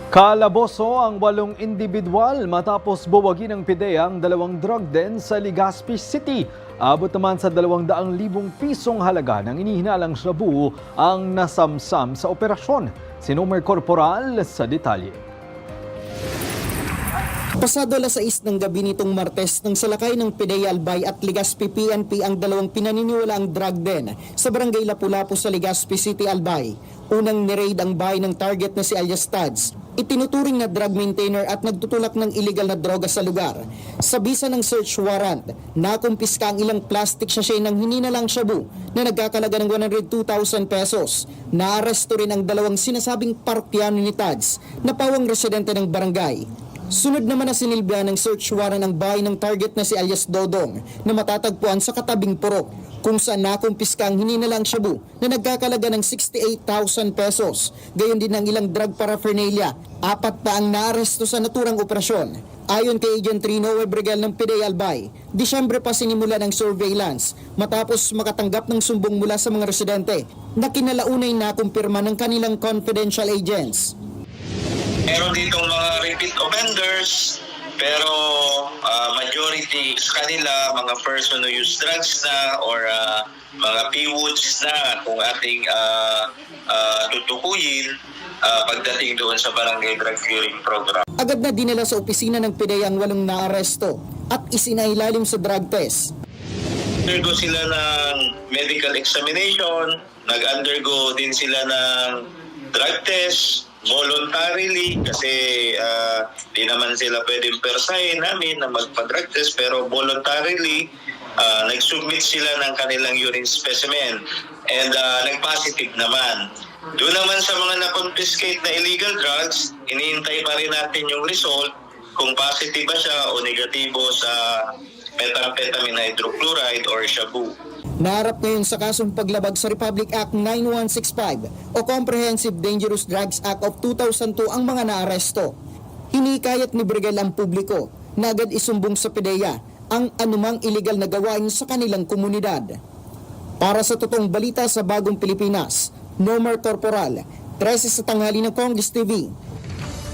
Kalaboso ang 8 individual matapos buwagin ng PIDEA ang 2 drug den sa Legazpi City. Abot naman sa 200,000 pisong halaga ng inihinalang shabu ang nasamsam sa operasyon. Sinumer Corporal sa detalye. Pasado alas 6 ng gabi nitong Martes nang salakay ng PIDEA Albay at Legazpi PNP ang 2 pinaniniwalaang drug den sa barangay Lapu-Lapu sa Legazpi City, Albay. Unang niraid ang bahay ng target na si alias Tads. Itinuturing na drug maintainer at nagtutulak ng illegal na droga sa lugar. Sa bisa ng search warrant, nakumpiska ang ilang plastic sachet ng hininalang shabu na nagkakalaga ng 102,000 pesos. Naaresto rin ang 2 sinasabing parokyano ni Tads na pawang residente ng barangay. Sunod naman na sinilbihan ng search warrant ang bahay ng target na si alias Dodong na matatagpuan sa katabing purok kung saan nakumpiska ang hininalang shabu na nagkakalaga ng 68,000 pesos. Gayon din ang ilang drug paraphernalia. 4 pa ang naaresto sa naturang operasyon. Ayon kay Agent Rino Webrigel ng PIDEA Albay, Disyembre pa sinimula ng surveillance matapos makatanggap ng sumbong mula sa mga residente na kinalaunay nakumpirma ng kanilang confidential agents. Meron ditong mga repeat offenders, pero majority sa kanila mga person who use drugs na or mga PWOODs na kung ating tutukuyin pagdating doon sa Barangay Drug Clearing Program. Agad na dinala sa opisina ng PIDEA ang 8 naaresto at isinailalim sa drug test. Undergo sila ng medical examination, nag-undergo din sila ng drug test, voluntarily kasi di naman sila pwedeng persahin namin na magpa-drug test, pero voluntarily nag-submit sila ng kanilang urine specimen and nag-positive naman. Doon naman sa mga na-confiscate na illegal drugs, iniintay pa rin natin yung result kung positive ba siya o negatibo sa methamphetamine hydrochloride or shabu. Naharap ngayon sa kasong paglabag sa Republic Act 9165 o Comprehensive Dangerous Drugs Act of 2002 ang mga naaresto. Hinikayat ni Brigel ang publiko na agad isumbong sa PIDEA ang anumang illegal na gawain sa kanilang komunidad. Para sa totoong balita sa Bagong Pilipinas, Nomer Corporal, 13 sa tanghali ng Congress TV.